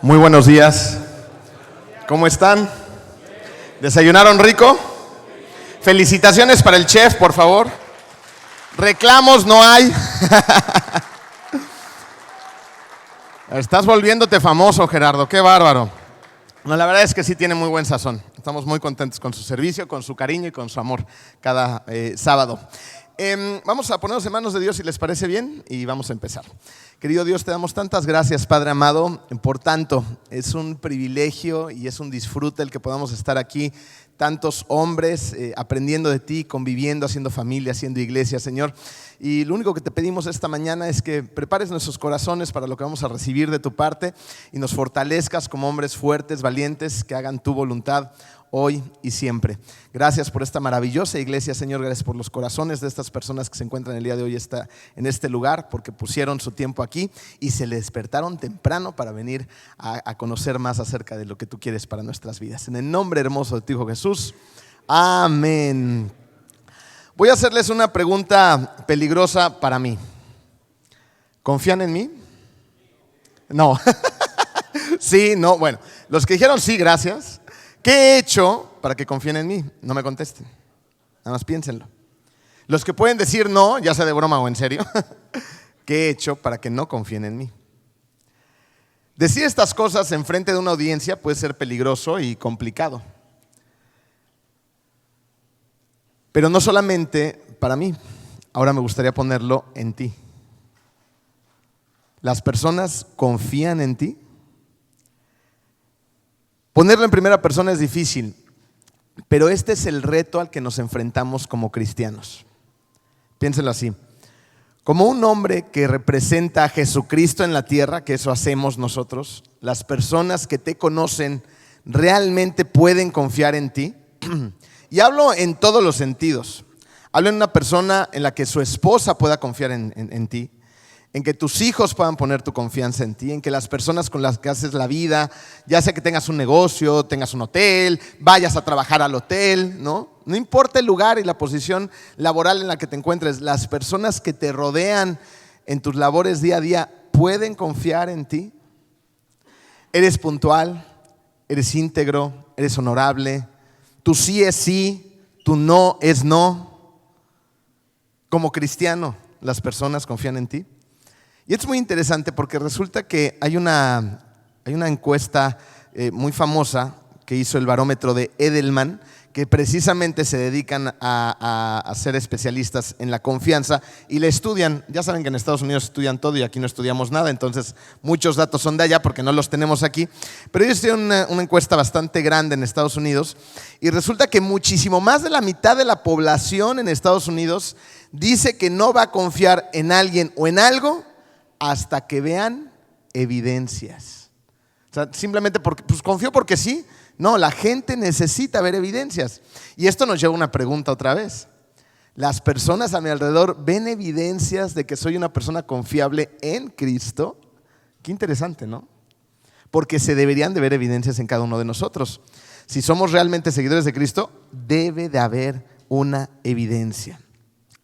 Muy buenos días. ¿Cómo están? ¿Desayunaron rico? Felicitaciones para el chef, por favor. Reclamos no hay. Estás volviéndote famoso, Gerardo. Qué bárbaro. No, la verdad es que sí tiene muy buen sazón. Estamos muy contentos con su servicio, con su cariño y con su amor cada sábado. Vamos a ponernos en manos de Dios si les parece bien y vamos a empezar. Querido Dios, te damos tantas gracias, Padre amado. Por tanto, es un privilegio y es un disfrute el que podamos estar aquí, tantos hombres aprendiendo de ti, conviviendo, haciendo familia, haciendo iglesia, Señor. Y lo único que te pedimos esta mañana es que prepares nuestros corazones para lo que vamos a recibir de tu parte y nos fortalezcas como hombres fuertes, valientes, que hagan tu voluntad hoy y siempre. Gracias por esta maravillosa iglesia, Señor. Gracias por los corazones de estas personas que se encuentran el día de hoy en este lugar, porque pusieron su tiempo aquí y se le despertaron temprano para venir a conocer más acerca de lo que tú quieres para nuestras vidas. En el nombre hermoso de tu Hijo Jesús. Amén. Voy a hacerles una pregunta peligrosa para mí. ¿Confían en mí? No. Sí, no. Bueno, los que dijeron sí, gracias. ¿Qué he hecho para que confíen en mí? No me contesten. Nada más piénsenlo. Los que pueden decir no, ya sea de broma o en serio, ¿qué he hecho para que no confíen en mí? Decir estas cosas en frente de una audiencia puede ser peligroso y complicado. Pero no solamente para mí. Ahora me gustaría ponerlo en ti. ¿Las personas confían en ti? Ponerlo en primera persona es difícil, pero este es el reto al que nos enfrentamos como cristianos. Piénsenlo así. Como un hombre que representa a Jesucristo en la tierra, que eso hacemos nosotros, las personas que te conocen realmente pueden confiar en ti. Y hablo en todos los sentidos. Hablo en una persona en la que su esposa pueda confiar en ti, en que tus hijos puedan poner tu confianza en ti, en que las personas con las que haces la vida, ya sea que tengas un negocio, tengas un hotel, vayas a trabajar al hotel, ¿no? No importa el lugar y la posición laboral en la que te encuentres, las personas que te rodean en tus labores día a día pueden confiar en ti. Eres puntual, eres íntegro, eres honorable, tu sí es sí, tu no es no. Como cristiano, las personas confían en ti. Y es muy interesante porque resulta que hay una encuesta muy famosa que hizo el barómetro de Edelman, que precisamente se dedican a ser especialistas en la confianza y la estudian. Ya saben que en Estados Unidos estudian todo y aquí no estudiamos nada, entonces muchos datos son de allá porque no los tenemos aquí. Pero ellos hicieron una encuesta bastante grande en Estados Unidos y resulta que muchísimo más de la mitad de la población en Estados Unidos dice que no va a confiar en alguien o en algo hasta que vean evidencias. O sea, simplemente porque pues confío porque sí. No, la gente necesita ver evidencias. Y esto nos lleva a una pregunta otra vez. ¿Las personas a mi alrededor ven evidencias de que soy una persona confiable en Cristo? Qué interesante, ¿no? Porque se deberían de ver evidencias en cada uno de nosotros. Si somos realmente seguidores de Cristo, debe de haber una evidencia.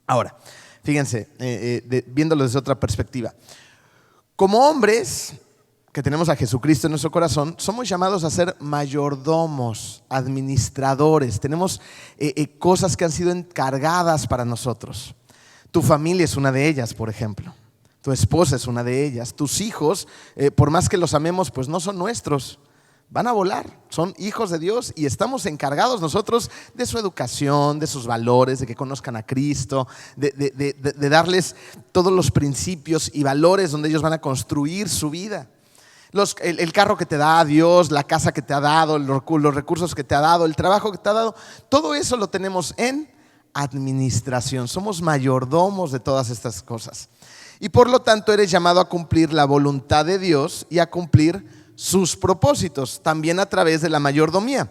Ahora, fíjense, viéndolo desde otra perspectiva. Como hombres que tenemos a Jesucristo en nuestro corazón, somos llamados a ser mayordomos, administradores. Tenemos cosas que han sido encargadas para nosotros. Tu familia es una de ellas, por ejemplo. Tu esposa es una de ellas. Tus hijos, por más que los amemos, pues no son nuestros. Van a volar, son hijos de Dios y estamos encargados nosotros de su educación, de sus valores, de que conozcan a Cristo, de darles todos los principios y valores donde ellos van a construir su vida. El carro que te da Dios, la casa que te ha dado, los recursos que te ha dado, el trabajo que te ha dado, todo eso lo tenemos en administración. Somos mayordomos de todas estas cosas. Y por lo tanto eres llamado a cumplir la voluntad de Dios y a cumplir sus propósitos, también a través de la mayordomía.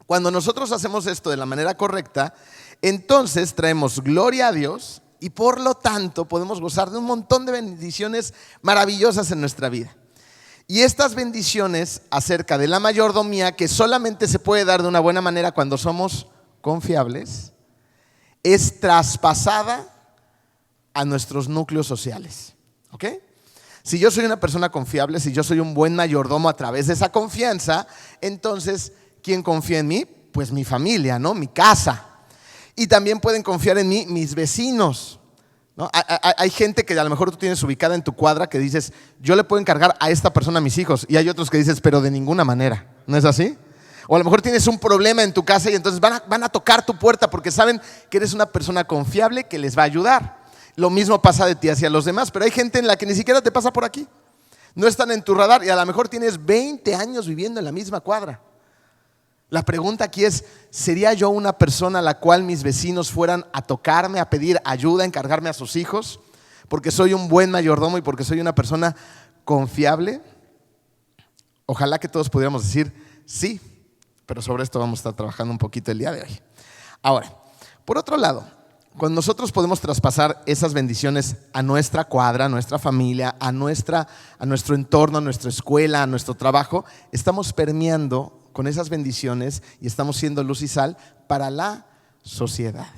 Cuando nosotros hacemos esto de la manera correcta, entonces traemos gloria a Dios y por lo tanto podemos gozar de un montón de bendiciones maravillosas en nuestra vida. Y estas bendiciones acerca de la mayordomía, que solamente se puede dar de una buena manera cuando somos confiables, es traspasada a nuestros núcleos sociales. ¿Ok? Si yo soy una persona confiable, si yo soy un buen mayordomo a través de esa confianza, entonces, ¿quién confía en mí? Pues mi familia, ¿no? Mi casa. Y también pueden confiar en mí mis vecinos, ¿no? Hay gente que a lo mejor tú tienes ubicada en tu cuadra que dices, yo le puedo encargar a esta persona a mis hijos. Y hay otros que dices, pero de ninguna manera. ¿No es así? O a lo mejor tienes un problema en tu casa y entonces van a tocar tu puerta porque saben que eres una persona confiable que les va a ayudar. Lo mismo pasa de ti hacia los demás, pero hay gente en la que ni siquiera te pasa por aquí. No están en tu radar y a lo mejor tienes 20 años viviendo en la misma cuadra. La pregunta aquí es, ¿sería yo una persona a la cual mis vecinos fueran a tocarme, a pedir ayuda, a encargarme a sus hijos? Porque soy un buen mayordomo y porque soy una persona confiable. Ojalá que todos pudiéramos decir sí, pero sobre esto vamos a estar trabajando un poquito el día de hoy. Ahora, por otro lado, cuando nosotros podemos traspasar esas bendiciones a nuestra cuadra, a nuestra familia, a nuestro entorno, a nuestra escuela, a nuestro trabajo, estamos permeando con esas bendiciones y estamos siendo luz y sal para la sociedad.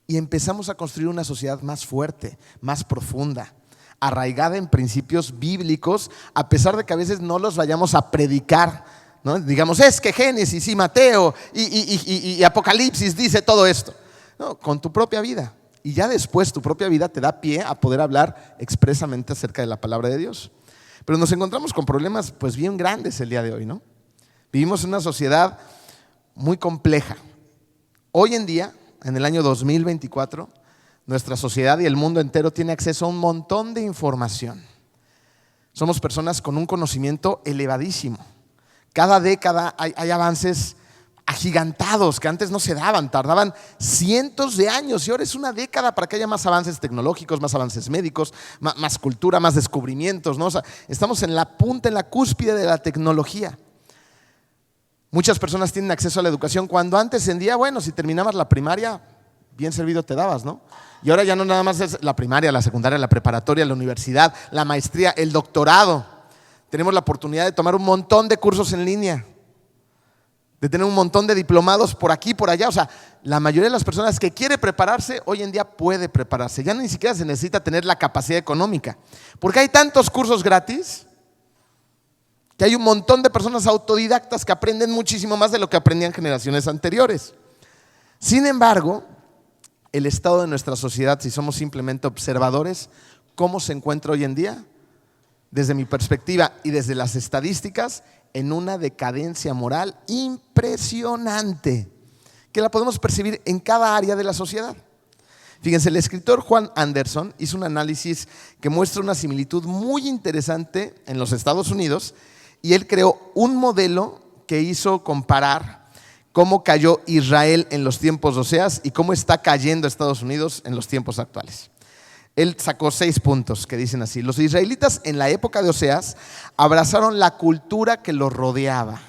Y empezamos a construir una sociedad más fuerte, más profunda, arraigada en principios bíblicos, a pesar de que a veces no los vayamos a predicar, ¿no? Digamos, es que Génesis y Mateo y Apocalipsis dice todo esto. No, con tu propia vida. Y ya después tu propia vida te da pie a poder hablar expresamente acerca de la palabra de Dios. Pero nos encontramos con problemas pues bien grandes el día de hoy, ¿no? Vivimos en una sociedad muy compleja. Hoy en día, en el año 2024, nuestra sociedad y el mundo entero tiene acceso a un montón de información. Somos personas con un conocimiento elevadísimo. Cada década hay avances agigantados que antes no se daban, tardaban cientos de años y ahora es una década para que haya más avances tecnológicos, más avances médicos, más cultura, más descubrimientos, ¿no? O sea, estamos en la punta, en la cúspide de la tecnología. Muchas personas tienen acceso a la educación cuando antes en día, bueno, si terminabas la primaria, bien servido te dabas, ¿no? Y ahora ya no nada más es la primaria, la secundaria, la preparatoria, la universidad, la maestría, el doctorado. Tenemos la oportunidad de tomar un montón de cursos en línea, de tener un montón de diplomados por aquí, por allá. O sea, la mayoría de las personas que quiere prepararse, hoy en día puede prepararse. Ya ni siquiera se necesita tener la capacidad económica, porque hay tantos cursos gratis que hay un montón de personas autodidactas que aprenden muchísimo más de lo que aprendían generaciones anteriores. Sin embargo, el estado de nuestra sociedad, si somos simplemente observadores, ¿cómo se encuentra hoy en día? Desde mi perspectiva y desde las estadísticas, en una decadencia moral impresionante, que la podemos percibir en cada área de la sociedad. Fíjense, el escritor Juan Anderson hizo un análisis que muestra una similitud muy interesante en los Estados Unidos y él creó un modelo que hizo comparar cómo cayó Israel en los tiempos de Oseas y cómo está cayendo Estados Unidos en los tiempos actuales. Él sacó 6 puntos que dicen así: los israelitas en la época de Oseas abrazaron la cultura que los rodeaba.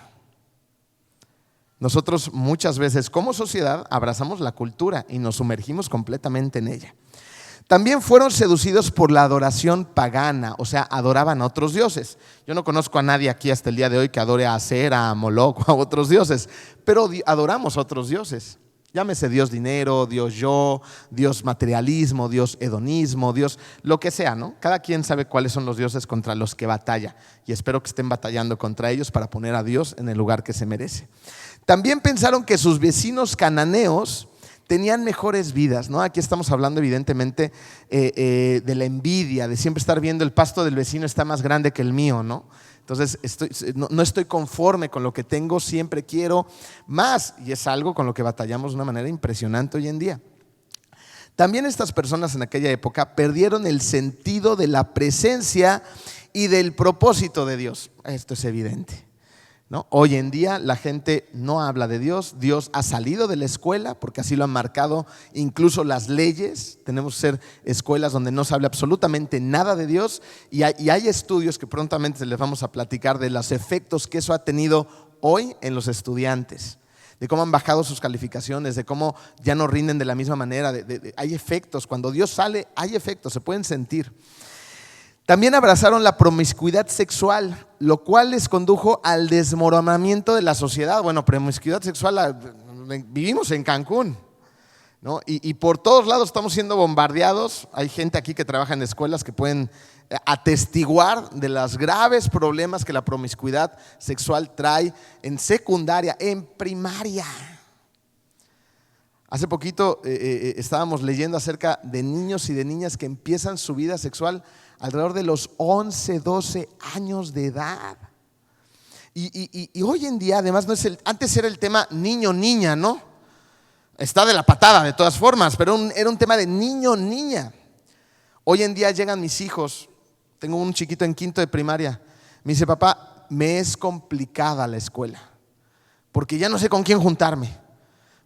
Nosotros muchas veces como sociedad abrazamos la cultura y nos sumergimos completamente en ella. También fueron seducidos por la adoración pagana, o sea, adoraban a otros dioses. Yo no conozco a nadie aquí hasta el día de hoy que adore a Acera, a Moloch o a otros dioses, pero adoramos a otros dioses. Llámese Dios dinero, Dios yo, Dios materialismo, Dios hedonismo, Dios lo que sea, ¿no? Cada quien sabe cuáles son los dioses contra los que batalla y espero que estén batallando contra ellos para poner a Dios en el lugar que se merece. También pensaron que sus vecinos cananeos tenían mejores vidas, ¿no? Aquí estamos hablando evidentemente de la envidia, de siempre estar viendo el pasto del vecino está más grande que el mío, ¿no? Entonces no estoy conforme con lo que tengo, siempre quiero más y es algo con lo que batallamos de una manera impresionante hoy en día. También estas personas en aquella época perdieron el sentido de la presencia y del propósito de Dios. Esto es evidente, ¿no? Hoy en día la gente no habla de Dios. Dios ha salido de la escuela porque así lo han marcado incluso las leyes. Tenemos que ser escuelas donde no se hable absolutamente nada de Dios y hay estudios que prontamente les vamos a platicar de los efectos que eso ha tenido hoy en los estudiantes, de cómo han bajado sus calificaciones, de cómo ya no rinden de la misma manera. Hay efectos, cuando Dios sale hay efectos, se pueden sentir. También abrazaron la promiscuidad sexual, lo cual les condujo al desmoronamiento de la sociedad. Bueno, promiscuidad sexual, vivimos en Cancún. ¿no? Y por todos lados estamos siendo bombardeados. Hay gente aquí que trabaja en escuelas que pueden atestiguar de los graves problemas que la promiscuidad sexual trae en secundaria, en primaria. Hace poquito estábamos leyendo acerca de niños y de niñas que empiezan su vida sexual alrededor de los 11, 12 años de edad. Y hoy en día, además, antes era el tema niño-niña, ¿no? Está de la patada de todas formas, pero era un tema de niño-niña. Hoy en día llegan mis hijos, tengo un chiquito en quinto de primaria, me dice: papá, me es complicada la escuela, porque ya no sé con quién juntarme.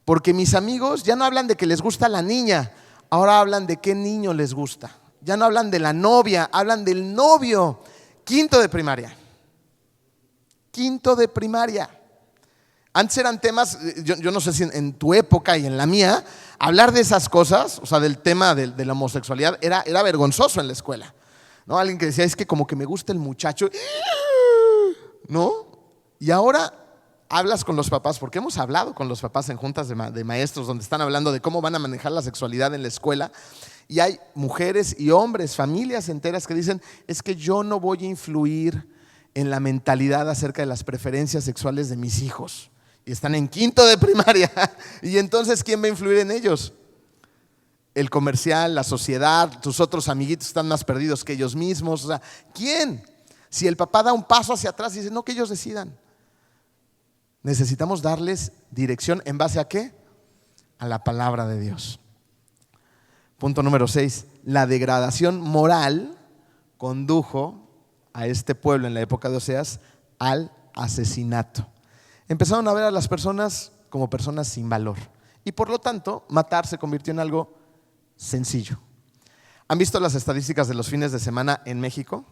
Porque mis amigos ya no hablan de que les gusta la niña, ahora hablan de qué niño les gusta. Ya no hablan de la novia, hablan del novio. Quinto de primaria. Quinto de primaria. Antes eran temas, yo no sé si en tu época y en la mía, hablar de esas cosas, o sea, del tema de la homosexualidad, era vergonzoso en la escuela, ¿no? Alguien que decía: es que como que me gusta el muchacho, ¿no? Y ahora hablas con los papás, porque hemos hablado con los papás en juntas de maestros donde están hablando de cómo van a manejar la sexualidad en la escuela, y hay mujeres y hombres, familias enteras que dicen: es que yo no voy a influir en la mentalidad acerca de las preferencias sexuales de mis hijos, y están en quinto de primaria. Y entonces, ¿quién va a influir en ellos? El comercial, la sociedad, tus otros amiguitos están más perdidos que ellos mismos. O sea, ¿quién? Si el papá da un paso hacia atrás y dice: no, que ellos decidan. Necesitamos darles dirección. ¿En base a qué? A la palabra de Dios. Punto número 6. La degradación moral condujo a este pueblo en la época de Oseas al asesinato. Empezaron a ver a las personas como personas sin valor, y por lo tanto matar se convirtió en algo sencillo. ¿Han visto las estadísticas de los fines de semana en México?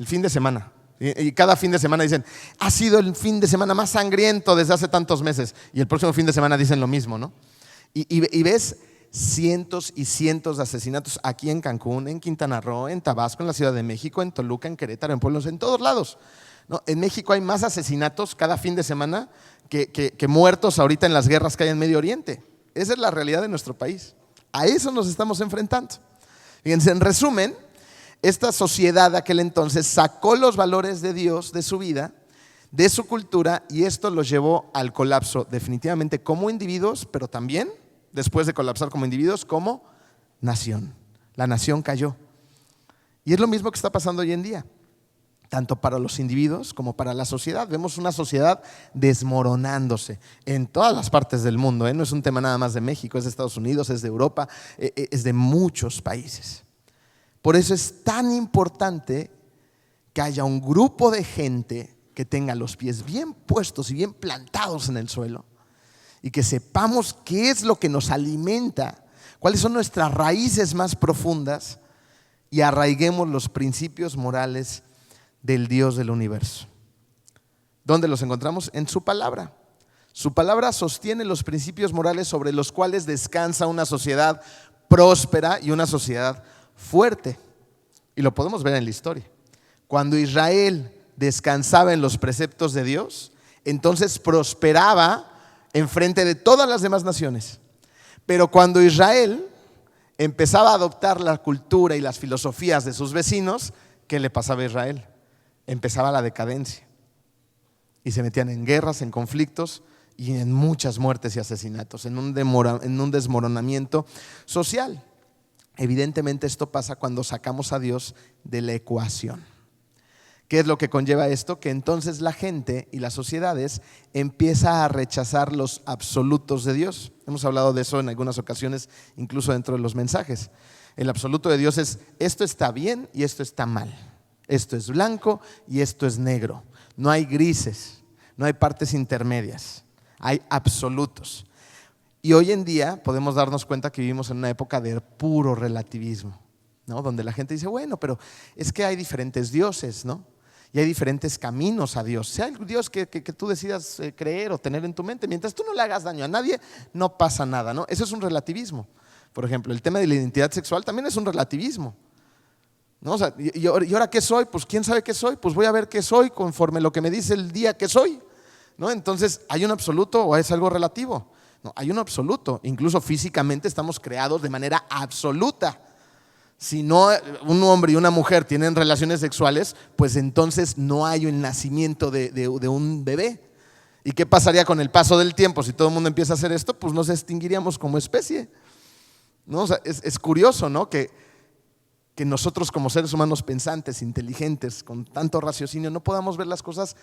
El fin de semana. Y cada fin de semana dicen: ha sido el fin de semana más sangriento desde hace tantos meses. Y el próximo fin de semana dicen lo mismo, ¿no? Y ves cientos y cientos de asesinatos aquí en Cancún, en Quintana Roo, en Tabasco, en la Ciudad de México, en Toluca, en Querétaro, en pueblos, en todos lados, ¿no? En México hay más asesinatos cada fin de semana que muertos ahorita en las guerras que hay en Medio Oriente. Esa es la realidad de nuestro país. A eso nos estamos enfrentando. Fíjense, en resumen, esta sociedad de aquel entonces sacó los valores de Dios de su vida, de su cultura, y esto los llevó al colapso definitivamente como individuos, pero también, después de colapsar como individuos, como nación. La nación cayó. Y es lo mismo que está pasando hoy en día, tanto para los individuos como para la sociedad. Vemos una sociedad desmoronándose en todas las partes del mundo, ¿eh? No es un tema nada más de México, es de Estados Unidos, es de Europa, es de muchos países. Por eso es tan importante que haya un grupo de gente que tenga los pies bien puestos y bien plantados en el suelo, y que sepamos qué es lo que nos alimenta, cuáles son nuestras raíces más profundas, y arraiguemos los principios morales del Dios del universo. ¿Dónde los encontramos? En su palabra. Su palabra sostiene los principios morales sobre los cuales descansa una sociedad próspera y una sociedad fuerte. Y lo podemos ver en la historia. Cuando Israel descansaba en los preceptos de Dios, entonces prosperaba en frente de todas las demás naciones. Pero cuando Israel empezaba a adoptar la cultura y las filosofías de sus vecinos, ¿qué le pasaba a Israel? Empezaba la decadencia, y se metían en guerras, en conflictos y en muchas muertes y asesinatos, en un desmoronamiento social. Evidentemente esto pasa cuando sacamos a Dios de la ecuación. ¿Qué es lo que conlleva esto? Que entonces la gente y las sociedades empieza a rechazar los absolutos de Dios. Hemos hablado de eso en algunas ocasiones, incluso dentro de los mensajes. El absoluto de Dios es: esto está bien y esto está mal. Esto es blanco y esto es negro. No hay grises, no hay partes intermedias, hay absolutos. Y hoy en día podemos darnos cuenta que vivimos en una época de puro relativismo, ¿no? Donde la gente dice: bueno, pero es que hay diferentes dioses, ¿no? Y hay diferentes caminos a Dios. Sea el Dios que tú decidas creer o tener en tu mente, mientras tú no le hagas daño a nadie, no pasa nada, ¿no? Eso es un relativismo. Por ejemplo, el tema de la identidad sexual también es un relativismo, ¿no? O sea, ¿y ahora qué soy? Pues ¿quién sabe qué soy? Pues voy a ver qué soy conforme lo que me dice el día que soy, ¿no? Entonces, ¿hay un absoluto o es algo relativo? No, hay uno absoluto. Incluso físicamente estamos creados de manera absoluta. Si no un hombre y una mujer tienen relaciones sexuales, pues entonces no hay el nacimiento de un bebé. ¿Y qué pasaría con el paso del tiempo? Si todo el mundo empieza a hacer esto, pues nos extinguiríamos como especie, ¿no? O sea, es curioso, ¿no? Que nosotros como seres humanos pensantes, inteligentes, con tanto raciocinio, no podamos ver las cosas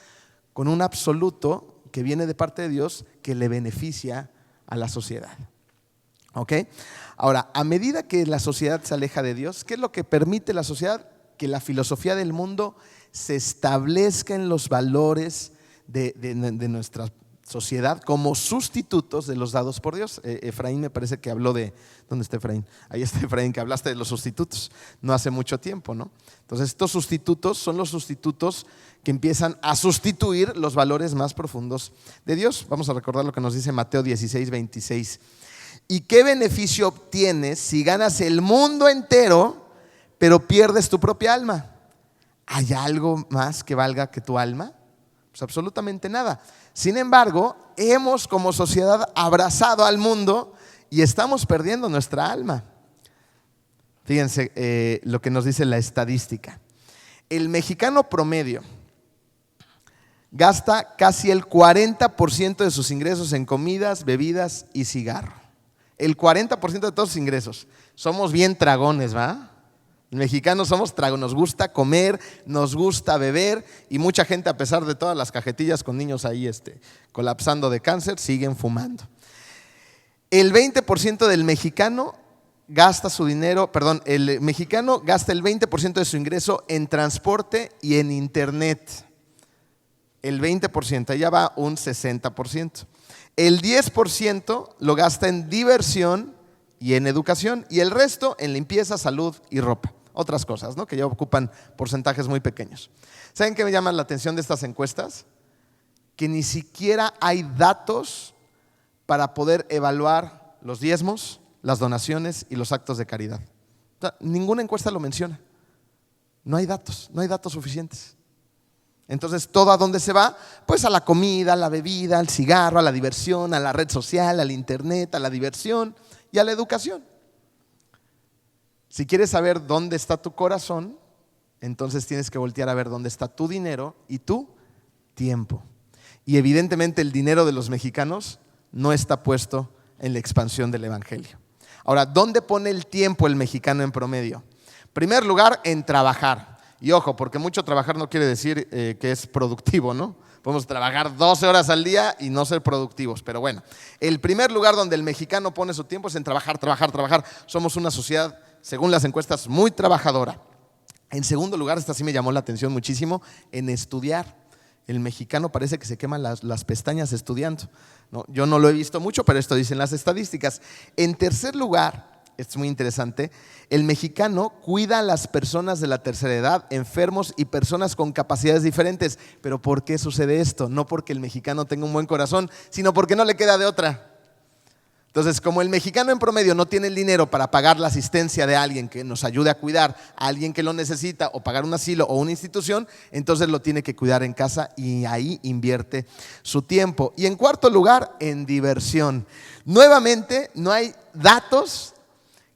con un absoluto que viene de parte de Dios que le beneficia a la sociedad. ¿Ok? Ahora, a medida que la sociedad se aleja de Dios, ¿qué es lo que permite la sociedad? Que la filosofía del mundo se establezca en los valores de nuestra sociedad como sustitutos de los dados por Dios. Efraín me parece que habló de… ¿Dónde está Efraín? Ahí está Efraín, que hablaste de los sustitutos no hace mucho tiempo, ¿no? Entonces estos sustitutos son los sustitutos que empiezan a sustituir los valores más profundos de Dios. Vamos a recordar lo que nos dice Mateo 16, 26. ¿Y qué beneficio obtienes si ganas el mundo entero, pero pierdes tu propia alma? ¿Hay algo más que valga que tu alma? Pues absolutamente nada. Sin embargo, hemos como sociedad abrazado al mundo y estamos perdiendo nuestra alma. Fíjense lo que nos dice la estadística. El mexicano promedio gasta casi el 40% de sus ingresos en comidas, bebidas y cigarro. El 40% de todos sus ingresos. Somos bien tragones, ¿va? Mexicanos somos tragones, nos gusta comer, nos gusta beber, y mucha gente, a pesar de todas las cajetillas con niños ahí colapsando de cáncer, siguen fumando. El 20% del mexicano gasta su dinero, el mexicano gasta el 20% de su ingreso en transporte y en internet. El 20%, allá va un 60%. El 10% lo gasta en diversión y en educación, y el resto en limpieza, salud y ropa. Otras cosas, ¿no? Que ya ocupan porcentajes muy pequeños. ¿Saben qué me llama la atención de estas encuestas? Que ni siquiera hay datos para poder evaluar los diezmos, las donaciones y los actos de caridad. O sea, ninguna encuesta lo menciona. No hay datos suficientes. Entonces, ¿todo a dónde se va? Pues a la comida, a la bebida, al cigarro, a la diversión, a la red social, al internet, a la diversión y a la educación. Si quieres saber dónde está tu corazón, entonces tienes que voltear a ver dónde está tu dinero y tu tiempo. Y evidentemente el dinero de los mexicanos no está puesto en la expansión del evangelio. Ahora, ¿dónde pone el tiempo el mexicano en promedio? En primer lugar, en trabajar. Y ojo, porque mucho trabajar no quiere decir que es productivo, ¿no? Podemos trabajar 12 horas al día y no ser productivos. Pero bueno, el primer lugar donde el mexicano pone su tiempo es en trabajar. Somos una sociedad, según las encuestas, muy trabajadora. En segundo lugar, esta sí me llamó la atención muchísimo, en estudiar. El mexicano parece que se quema las pestañas estudiando, ¿no? Yo no lo he visto mucho, pero esto dicen las estadísticas. En tercer lugar, esto es muy interesante, el mexicano cuida a las personas de la tercera edad, enfermos y personas con capacidades diferentes. ¿Pero por qué sucede esto? No porque el mexicano tenga un buen corazón, sino porque no le queda de otra. Entonces, como el mexicano en promedio no tiene el dinero para pagar la asistencia de alguien que nos ayude a cuidar a alguien que lo necesita, o pagar un asilo o una institución, entonces lo tiene que cuidar en casa y ahí invierte su tiempo. Y en cuarto lugar, en diversión. Nuevamente, no hay datos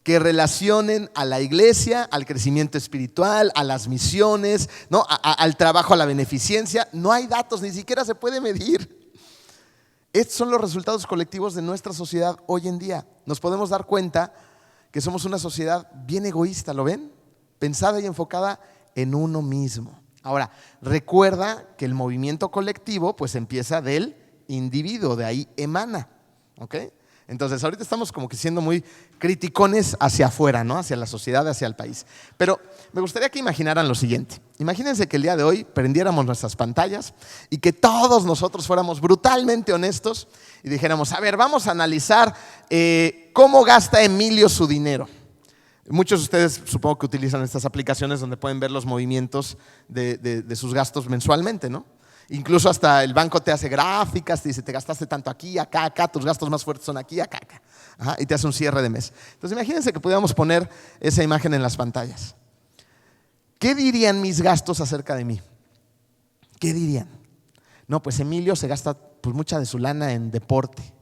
que relacionen a la iglesia, al crecimiento espiritual, a las misiones, ¿no? Al trabajo, a la beneficencia. No hay datos, ni siquiera se puede medir. Estos son los resultados colectivos de nuestra sociedad hoy en día. Nos podemos dar cuenta que somos una sociedad bien egoísta, ¿lo ven? Pensada y enfocada en uno mismo. Ahora, recuerda que el movimiento colectivo pues empieza del individuo, de ahí emana, ¿ok? Entonces, ahorita estamos como que siendo muy criticones hacia afuera, ¿no? Hacia la sociedad, hacia el país. Pero me gustaría que imaginaran lo siguiente. Imagínense que el día de hoy prendiéramos nuestras pantallas y que todos nosotros fuéramos brutalmente honestos y dijéramos, a ver, vamos a analizar cómo gasta Emilio su dinero. Muchos de ustedes supongo que utilizan estas aplicaciones donde pueden ver los movimientos de sus gastos mensualmente, ¿no? Incluso hasta el banco te hace gráficas, te dice, te gastaste tanto aquí, acá, tus gastos más fuertes son aquí, acá. Ajá, y te hace un cierre de mes. Entonces imagínense que pudiéramos poner esa imagen en las pantallas. ¿Qué dirían mis gastos acerca de mí? ¿Qué dirían? No, pues Emilio se gasta pues mucha de su lana en deporte,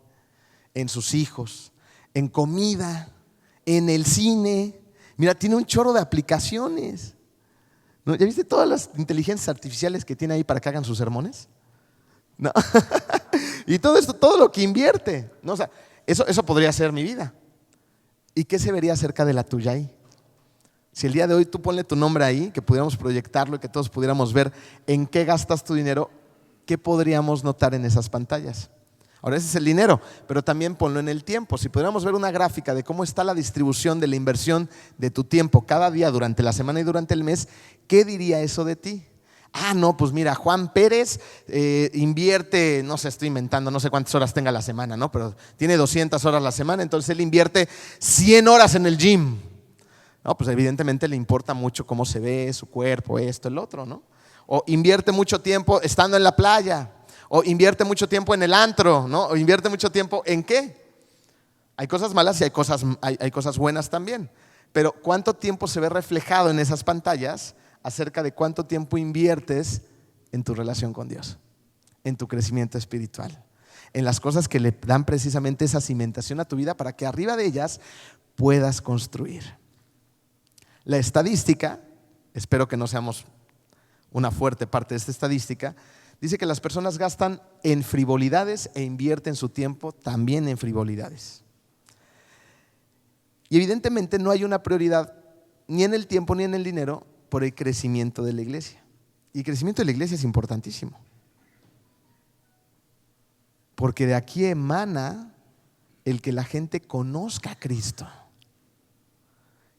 en sus hijos, en comida, en el cine. Mira, tiene un chorro de aplicaciones, ¿no? ¿Ya viste todas las inteligencias artificiales que tiene ahí para que hagan sus sermones? ¿No? Y todo esto, todo lo que invierte, ¿no? O sea, eso podría ser mi vida. ¿Y qué se vería acerca de la tuya ahí? Si el día de hoy tú ponle tu nombre ahí, que pudiéramos proyectarlo y que todos pudiéramos ver en qué gastas tu dinero, ¿qué podríamos notar en esas pantallas? Ahora ese es el dinero, pero también ponlo en el tiempo. Si pudiéramos ver una gráfica de cómo está la distribución de la inversión de tu tiempo cada día durante la semana y durante el mes, ¿qué diría eso de ti? No, pues mira, Juan Pérez invierte, no sé, estoy inventando, no sé cuántas horas tenga la semana, ¿no? Pero tiene 200 horas la semana, entonces él invierte 100 horas en el gym. No, pues evidentemente le importa mucho cómo se ve, su cuerpo, esto, el otro, ¿no? O invierte mucho tiempo estando en la playa, o invierte mucho tiempo en el antro, ¿no? O invierte mucho tiempo ¿en qué? Hay cosas malas y hay cosas buenas también, pero ¿cuánto tiempo se ve reflejado en esas pantallas acerca de cuánto tiempo inviertes en tu relación con Dios, en tu crecimiento espiritual, en las cosas que le dan precisamente esa cimentación a tu vida para que arriba de ellas puedas construir? La estadística, espero que no seamos una fuerte parte de esta estadística, dice que las personas gastan en frivolidades e invierten su tiempo también en frivolidades. Y evidentemente no hay una prioridad ni en el tiempo ni en el dinero por el crecimiento de la iglesia. Y el crecimiento de la iglesia es importantísimo, porque de aquí emana el que la gente conozca a Cristo,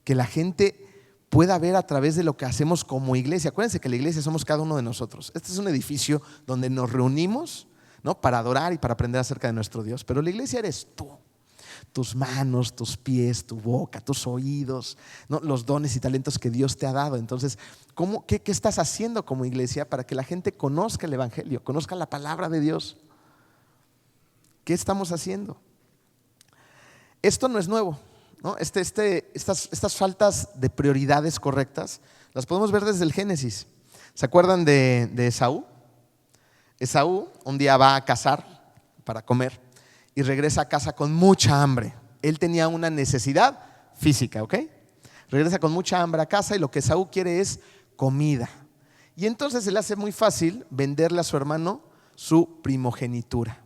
que la gente pueda ver a través de lo que hacemos como iglesia. Acuérdense que la iglesia somos cada uno de nosotros. Este es un edificio donde nos reunimos, ¿no?, para adorar y para aprender acerca de nuestro Dios, pero la iglesia eres tú. Tus manos, tus pies, tu boca, tus oídos, ¿no?, los dones y talentos que Dios te ha dado. Entonces, ¿qué estás haciendo como iglesia para que la gente conozca el evangelio, conozca la palabra de Dios? ¿Qué estamos haciendo? Esto no es nuevo, ¿no? Estas faltas de prioridades correctas las podemos ver desde el Génesis. ¿Se acuerdan de Esaú? Esaú un día va a cazar para comer y regresa a casa con mucha hambre. Él tenía una necesidad física, ¿ok? Regresa con mucha hambre a casa y lo que Esaú quiere es comida. Y entonces se le hace muy fácil venderle a su hermano su primogenitura.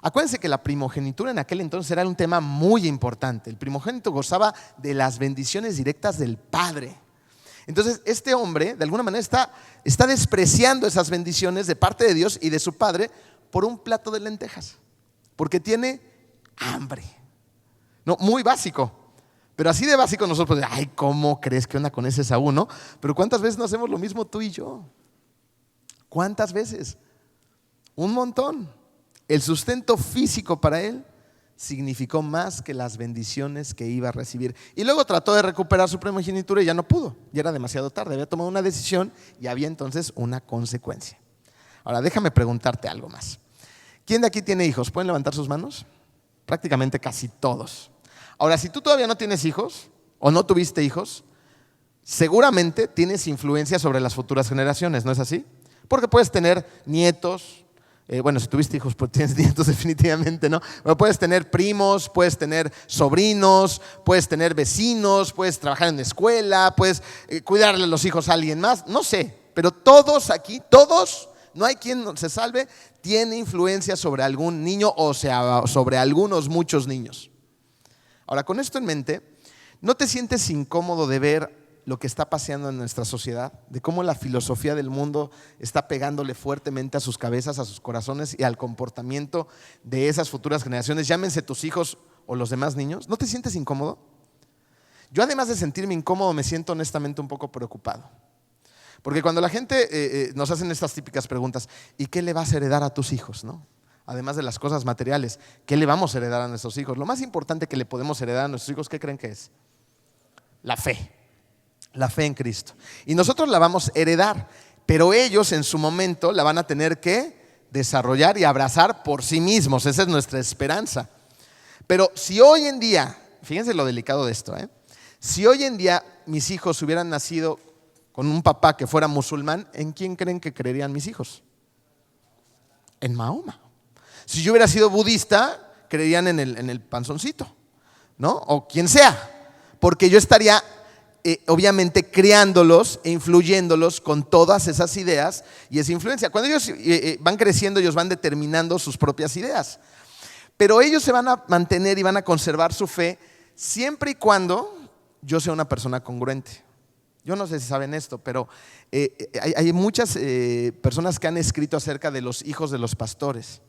Acuérdense que la primogenitura en aquel entonces era un tema muy importante. El primogénito gozaba de las bendiciones directas del padre. Entonces este hombre de alguna manera está despreciando esas bendiciones de parte de Dios y de su padre por un plato de lentejas, porque tiene hambre. No, muy básico, pero así de básico nosotros, ay, ¿cómo crees? ¿Qué onda con ese Esaú, no? Pero ¿cuántas veces no hacemos lo mismo tú y yo? ¿Cuántas veces? Un montón. El sustento físico para él significó más que las bendiciones que iba a recibir. Y luego trató de recuperar su primogenitura y ya no pudo. Ya era demasiado tarde, había tomado una decisión y había entonces una consecuencia. Ahora déjame preguntarte algo más. ¿Quién de aquí tiene hijos? ¿Pueden levantar sus manos? Prácticamente casi todos. Ahora, si tú todavía no tienes hijos o no tuviste hijos, seguramente tienes influencia sobre las futuras generaciones, ¿no es así? Porque puedes tener nietos. Bueno, si tuviste hijos, pues tienes nietos definitivamente, ¿no? Pero puedes tener primos, puedes tener sobrinos, puedes tener vecinos, puedes trabajar en la escuela, puedes cuidarle a los hijos a alguien más, no sé, pero todos aquí, todos, no hay quien se salve, tiene influencia sobre algún niño o sea, sobre algunos muchos niños. Ahora, con esto en mente, ¿no te sientes incómodo de ver lo que está pasando en nuestra sociedad? De cómo la filosofía del mundo está pegándole fuertemente a sus cabezas, a sus corazones y al comportamiento de esas futuras generaciones, llámense tus hijos o los demás niños. ¿No te sientes incómodo? Yo, además de sentirme incómodo, me siento honestamente un poco preocupado. Porque cuando la gente nos hacen estas típicas preguntas, ¿y qué le vas a heredar a tus hijos, no? Además de las cosas materiales, ¿qué le vamos a heredar a nuestros hijos? Lo más importante que le podemos heredar a nuestros hijos, ¿qué creen que es? La fe. La fe en Cristo. Y nosotros la vamos a heredar, pero ellos en su momento la van a tener que desarrollar y abrazar por sí mismos. Esa es nuestra esperanza. Pero si hoy en día, fíjense lo delicado de esto, si hoy en día mis hijos hubieran nacido con un papá que fuera musulmán, ¿en quién creen que creerían mis hijos? En Mahoma. Si yo hubiera sido budista, creerían en el panzoncito, ¿no? O quien sea, porque yo estaría obviamente criándolos e influyéndolos con todas esas ideas y esa influencia. Cuando ellos van creciendo, ellos van determinando sus propias ideas, pero ellos se van a mantener y van a conservar su fe siempre y cuando yo sea una persona congruente. Yo no sé si saben esto, pero hay muchas personas que han escrito acerca de los hijos de los pastores.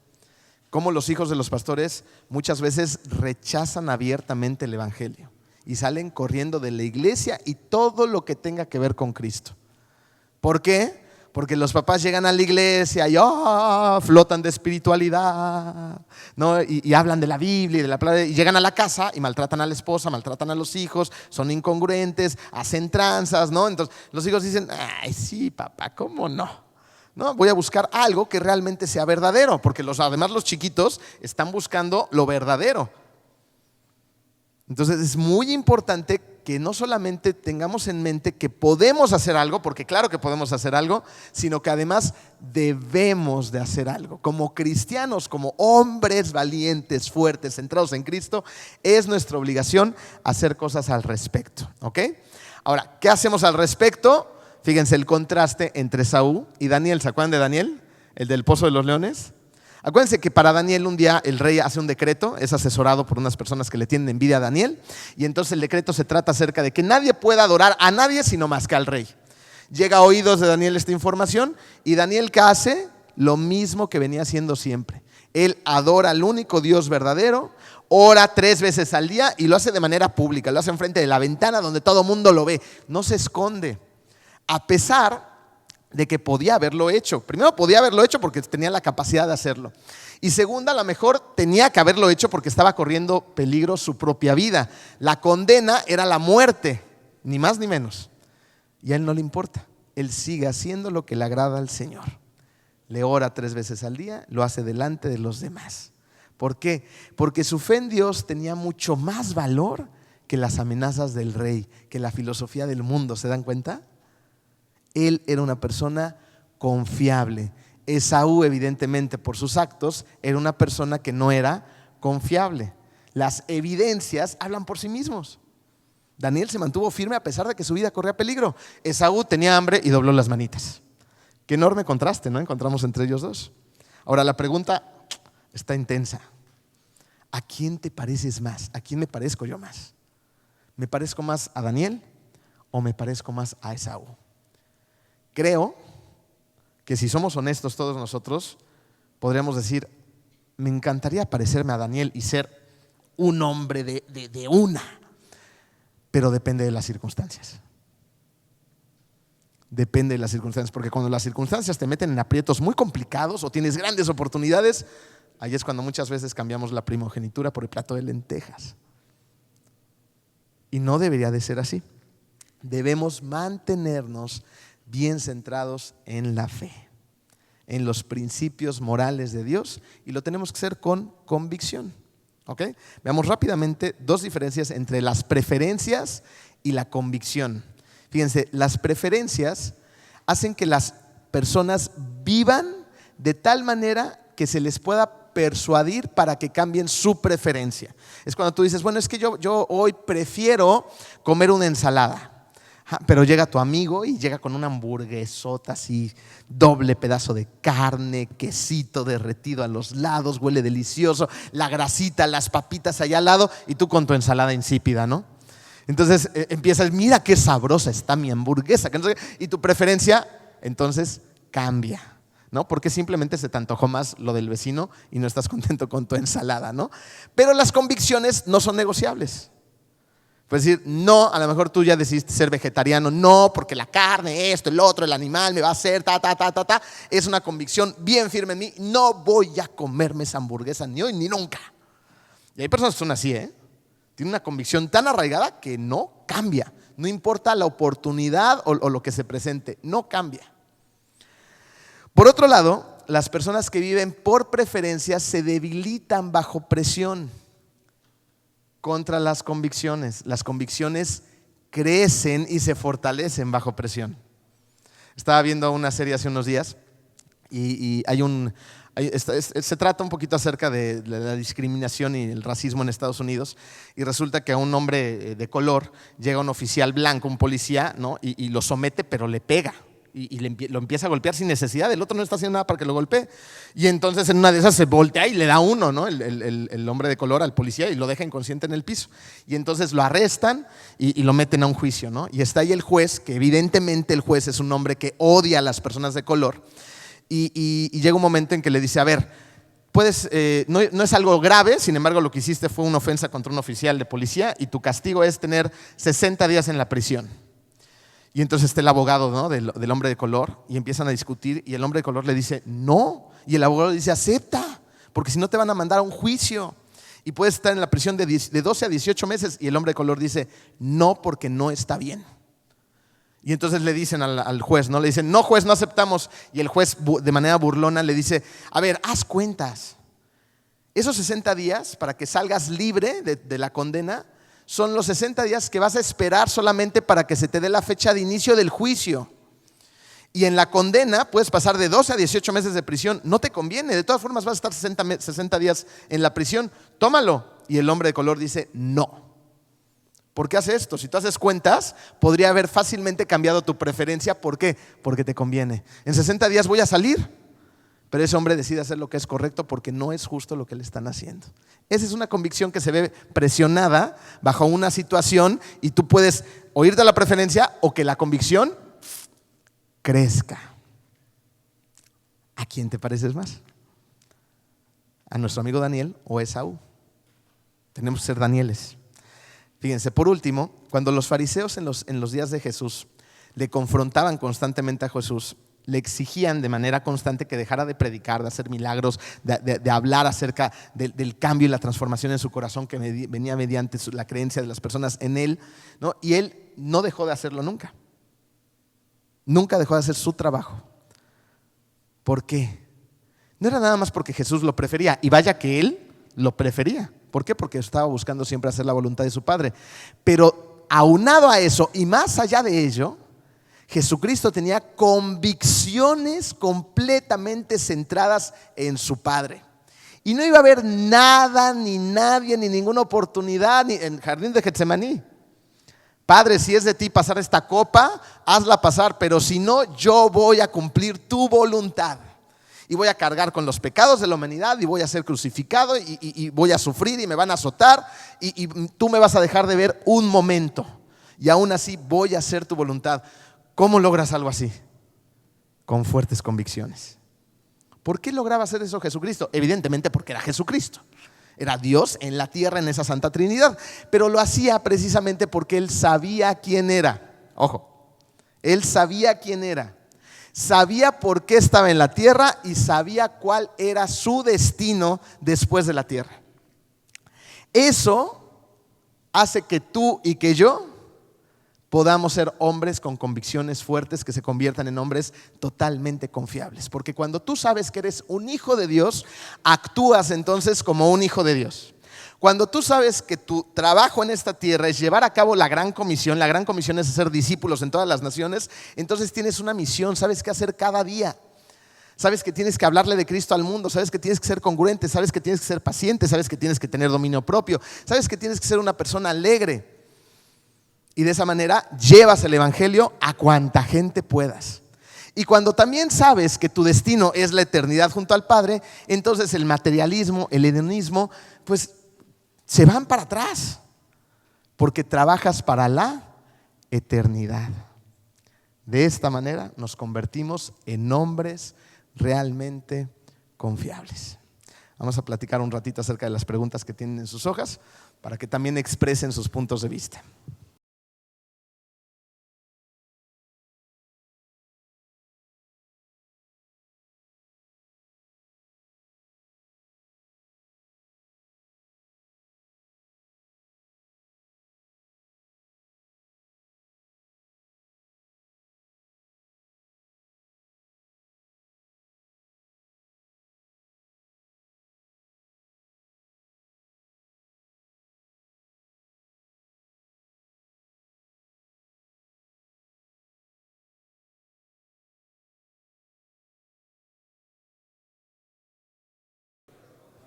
Cómo los hijos de los pastores muchas veces rechazan abiertamente el evangelio y salen corriendo de la iglesia y todo lo que tenga que ver con Cristo. ¿Por qué? Porque los papás llegan a la iglesia y flotan de espiritualidad, ¿no? Y hablan de la Biblia y de la palabra, y llegan a la casa y maltratan a la esposa, maltratan a los hijos, son incongruentes, hacen tranzas, ¿no? Entonces los hijos dicen, ay, sí, papá, ¿cómo no? No, voy a buscar algo que realmente sea verdadero, porque además los chiquitos están buscando lo verdadero. Entonces es muy importante que no solamente tengamos en mente que podemos hacer algo, porque claro que podemos hacer algo, sino que además debemos de hacer algo. Como cristianos, como hombres valientes, fuertes, centrados en Cristo, es nuestra obligación hacer cosas al respecto, ¿ok? Ahora, ¿qué hacemos al respecto? Fíjense el contraste entre Saúl y Daniel. ¿Se acuerdan de Daniel? El del pozo de los leones. Acuérdense que para Daniel un día el rey hace un decreto, es asesorado por unas personas que le tienen envidia a Daniel, y entonces el decreto se trata acerca de que nadie pueda adorar a nadie sino más que al rey. Llega a oídos de Daniel esta información y Daniel, ¿qué hace? Lo mismo que venía haciendo siempre. Él adora al único Dios verdadero, ora 3 veces al día y lo hace de manera pública, lo hace enfrente de la ventana donde todo el mundo lo ve, no se esconde, a pesar de que podía haberlo hecho. Primero, podía haberlo hecho porque tenía la capacidad de hacerlo. Y segunda, a lo mejor tenía que haberlo hecho porque estaba corriendo peligro su propia vida. La condena era la muerte, ni más ni menos. Y a él no le importa. Él sigue haciendo lo que le agrada al Señor. Le ora 3 veces al día, lo hace delante de los demás. ¿Por qué? Porque su fe en Dios tenía mucho más valor que las amenazas del rey, que la filosofía del mundo. ¿Se dan cuenta? Él era una persona confiable. Esaú, evidentemente, por sus actos, era una persona que no era confiable. Las evidencias hablan por sí mismos. Daniel se mantuvo firme a pesar de que su vida corría peligro. Esaú tenía hambre y dobló las manitas. Qué enorme contraste, ¿no? Encontramos entre ellos dos. Ahora la pregunta está intensa. ¿A quién te pareces más? ¿A quién me parezco yo más? ¿Me parezco más a Daniel o me parezco más a Esaú? Creo que si somos honestos todos nosotros, podríamos decir, me encantaría parecerme a Daniel y ser un hombre de una, pero depende de las circunstancias. Depende de las circunstancias, porque cuando las circunstancias te meten en aprietos muy complicados o tienes grandes oportunidades, ahí es cuando muchas veces cambiamos la primogenitura por el plato de lentejas. Y no debería de ser así. Debemos mantenernos bien centrados en la fe, en los principios morales de Dios, y lo tenemos que hacer con convicción. ¿Ok? Veamos rápidamente 2 diferencias entre las preferencias y la convicción. Fíjense, las preferencias hacen que las personas vivan de tal manera que se les pueda persuadir para que cambien su preferencia. Es cuando tú dices, bueno, es que yo hoy prefiero comer una ensalada. Pero llega tu amigo y llega con una hamburguesota así, doble pedazo de carne, quesito derretido a los lados, huele delicioso, la grasita, las papitas allá al lado y tú con tu ensalada insípida, ¿no? Entonces empiezas, mira qué sabrosa está mi hamburguesa, y tu preferencia entonces cambia, ¿no? Porque simplemente se te antojó más lo del vecino y no estás contento con tu ensalada, ¿no? Pero las convicciones no son negociables. Pues decir, no, a lo mejor tú ya decidiste ser vegetariano, no, porque la carne, esto, el otro, el animal me va a hacer, es una convicción bien firme en mí, no voy a comerme esa hamburguesa ni hoy ni nunca. Y hay personas que son así, tienen una convicción tan arraigada que no cambia, no importa la oportunidad o lo que se presente, no cambia. Por otro lado, las personas que viven por preferencia se debilitan bajo presión. Contra las convicciones. Las convicciones crecen y se fortalecen bajo presión. Estaba viendo una serie hace unos días Y se trata un poquito acerca de la discriminación y el racismo en Estados Unidos, y resulta que a un hombre de color llega un oficial blanco, un policía, ¿no? y lo somete, pero le pega. Lo empieza a golpear sin necesidad. El otro no está haciendo nada para que lo golpee. Y entonces en una de esas se voltea y le da uno, ¿no? El hombre de color al policía, y lo deja inconsciente en el piso. Y entonces lo arrestan y lo meten a un juicio, ¿no? Y está ahí el juez, que evidentemente el juez es un hombre que odia a las personas de color. Y llega un momento en que le dice, a ver, no es algo grave, sin embargo lo que hiciste fue una ofensa contra un oficial de policía y tu castigo es tener 60 días en la prisión. Y entonces está el abogado, ¿no? del hombre de color, y empiezan a discutir, y el hombre de color le dice no, y el abogado le dice acepta, porque si no te van a mandar a un juicio y puedes estar en la prisión de 12 a 18 meses. Y el hombre de color dice no, porque no está bien. Y entonces le dicen al juez, ¿no? Le dicen, no juez, no aceptamos. Y el juez de manera burlona le dice, a ver, haz cuentas. Esos 60 días para que salgas libre de la condena son los 60 días que vas a esperar solamente para que se te dé la fecha de inicio del juicio. Y en la condena puedes pasar de 12 a 18 meses de prisión. No te conviene, de todas formas vas a estar 60 días en la prisión. Tómalo. Y el hombre de color dice, no. ¿Por qué hace esto? Si tú haces cuentas, podría haber fácilmente cambiado tu preferencia. ¿Por qué? Porque te conviene. En 60 días voy a salir, pero ese hombre decide hacer lo que es correcto porque no es justo lo que le están haciendo. Esa es una convicción que se ve presionada bajo una situación, y tú puedes o irte a la preferencia o que la convicción crezca. ¿A quién te pareces más? ¿A nuestro amigo Daniel o a Esaú? Tenemos que ser Danieles. Fíjense, por último, cuando los fariseos en los días de Jesús le confrontaban constantemente a Jesús, le exigían de manera constante que dejara de predicar, de hacer milagros, de hablar acerca del cambio y la transformación en su corazón que venía mediante la creencia de las personas en él, ¿no? Y él no dejó de hacerlo nunca. Nunca dejó de hacer su trabajo. ¿Por qué? No era nada más porque Jesús lo prefería, y vaya que él lo prefería. ¿Por qué? Porque estaba buscando siempre hacer la voluntad de su Padre. Pero aunado a eso y más allá de ello, Jesucristo tenía convicciones completamente centradas en su Padre. Y no iba a haber nada, ni nadie, ni ninguna oportunidad, ni en el jardín de Getsemaní. Padre, si es de ti pasar esta copa, hazla pasar, pero si no, yo voy a cumplir tu voluntad. Y voy a cargar con los pecados de la humanidad, y voy a ser crucificado, y voy a sufrir, y me van a azotar, y tú me vas a dejar de ver un momento, y aún así voy a hacer tu voluntad. ¿Cómo logras algo así? Con fuertes convicciones. ¿Por qué lograba hacer eso Jesucristo? Evidentemente porque era Jesucristo. Era Dios en la tierra, en esa Santa Trinidad. Pero lo hacía precisamente porque Él sabía quién era. Ojo, Él sabía quién era. Sabía por qué estaba en la tierra y sabía cuál era su destino después de la tierra. Eso hace que tú y que yo podamos ser hombres con convicciones fuertes que se conviertan en hombres totalmente confiables. Porque cuando tú sabes que eres un hijo de Dios, actúas entonces como un hijo de Dios. Cuando tú sabes que tu trabajo en esta tierra es llevar a cabo la gran comisión es hacer discípulos en todas las naciones, entonces tienes una misión, sabes qué hacer cada día. Sabes que tienes que hablarle de Cristo al mundo, sabes que tienes que ser congruente, sabes que tienes que ser paciente, sabes que tienes que tener dominio propio, sabes que tienes que ser una persona alegre. Y de esa manera llevas el evangelio a cuanta gente puedas. Y cuando también sabes que tu destino es la eternidad junto al Padre, entonces el materialismo, el hedonismo, pues se van para atrás, porque trabajas para la eternidad. De esta manera nos convertimos en hombres realmente confiables. Vamos a platicar un ratito acerca de las preguntas que tienen en sus hojas, para que también expresen sus puntos de vista.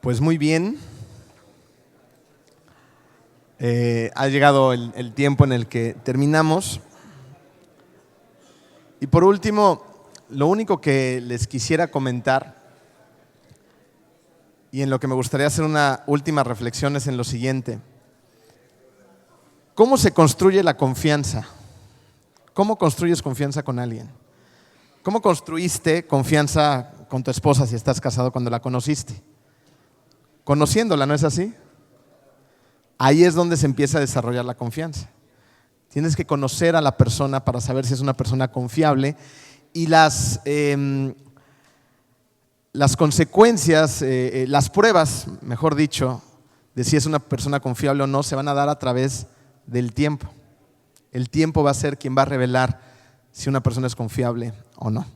Pues muy bien. Ha llegado el tiempo en el que terminamos. Y por último, lo único que les quisiera comentar y en lo que me gustaría hacer una última reflexión es en lo siguiente. ¿Cómo se construye la confianza? ¿Cómo construyes confianza con alguien? ¿Cómo construiste confianza con tu esposa si estás casado cuando la conociste? Conociéndola, ¿no es así? Ahí es donde se empieza a desarrollar la confianza. Tienes que conocer a la persona para saber si es una persona confiable y las consecuencias, las pruebas, mejor dicho, de si es una persona confiable o no, se van a dar a través del tiempo. El tiempo va a ser quien va a revelar si una persona es confiable o no.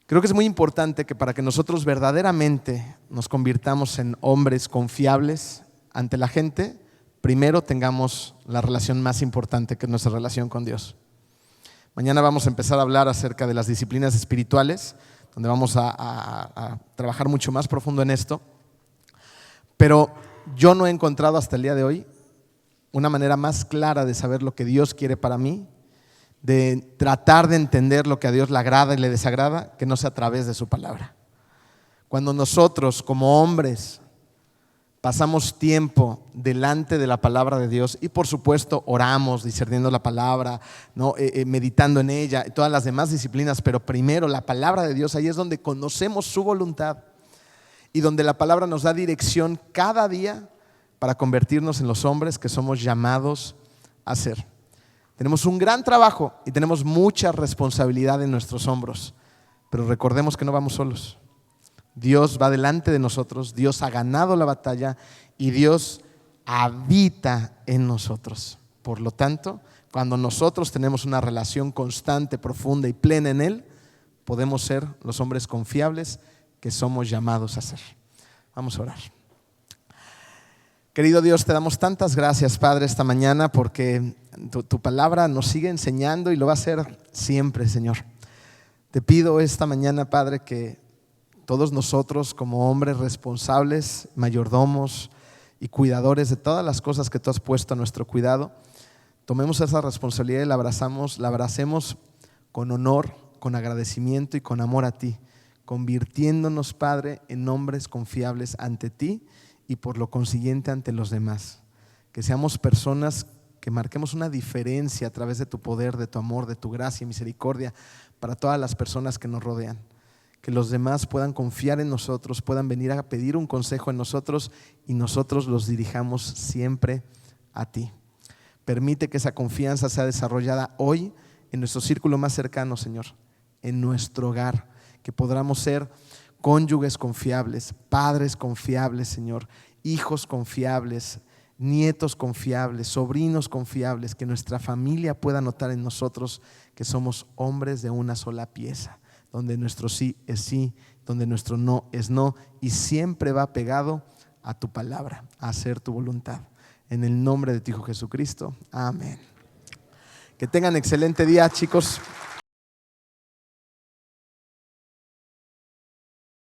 Creo que es muy importante que para que nosotros verdaderamente nos convirtamos en hombres confiables ante la gente, primero tengamos la relación más importante, que es nuestra relación con Dios. Mañana vamos a empezar a hablar acerca de las disciplinas espirituales, donde vamos a trabajar mucho más profundo en esto. Pero yo no he encontrado hasta el día de hoy una manera más clara de saber lo que Dios quiere para mí, de tratar de entender lo que a Dios le agrada y le desagrada, que no sea a través de su palabra. Cuando nosotros como hombres pasamos tiempo delante de la palabra de Dios y por supuesto oramos discerniendo la palabra, ¿no? Meditando en ella y todas las demás disciplinas, pero primero la palabra de Dios, ahí es donde conocemos su voluntad y donde la palabra nos da dirección cada día para convertirnos en los hombres que somos llamados a ser. Tenemos un gran trabajo y tenemos mucha responsabilidad en nuestros hombros, pero recordemos que no vamos solos. Dios va delante de nosotros, Dios ha ganado la batalla y Dios habita en nosotros. Por lo tanto, cuando nosotros tenemos una relación constante, profunda y plena en Él, podemos ser los hombres confiables que somos llamados a ser. Vamos a orar. Querido Dios, te damos tantas gracias, Padre, esta mañana porque tu palabra nos sigue enseñando y lo va a hacer siempre, Señor. Te pido esta mañana, Padre, que todos nosotros como hombres responsables, mayordomos y cuidadores de todas las cosas que tú has puesto a nuestro cuidado, tomemos esa responsabilidad y la abracemos con honor, con agradecimiento y con amor a ti, convirtiéndonos, Padre, en hombres confiables ante ti y por lo consiguiente ante los demás. Que seamos personas que marquemos una diferencia a través de tu poder, de tu amor, de tu gracia y misericordia para todas las personas que nos rodean. Que los demás puedan confiar en nosotros, puedan venir a pedir un consejo en nosotros y nosotros los dirijamos siempre a ti. Permite que esa confianza sea desarrollada hoy en nuestro círculo más cercano, Señor, en nuestro hogar, que podamos ser cónyuges confiables, padres confiables, Señor, hijos confiables, nietos confiables, sobrinos confiables, que nuestra familia pueda notar en nosotros que somos hombres de una sola pieza, donde nuestro sí es sí, donde nuestro no es no y siempre va pegado a tu palabra, a hacer tu voluntad. En el nombre de tu Hijo Jesucristo, amén. Que tengan excelente día, chicos.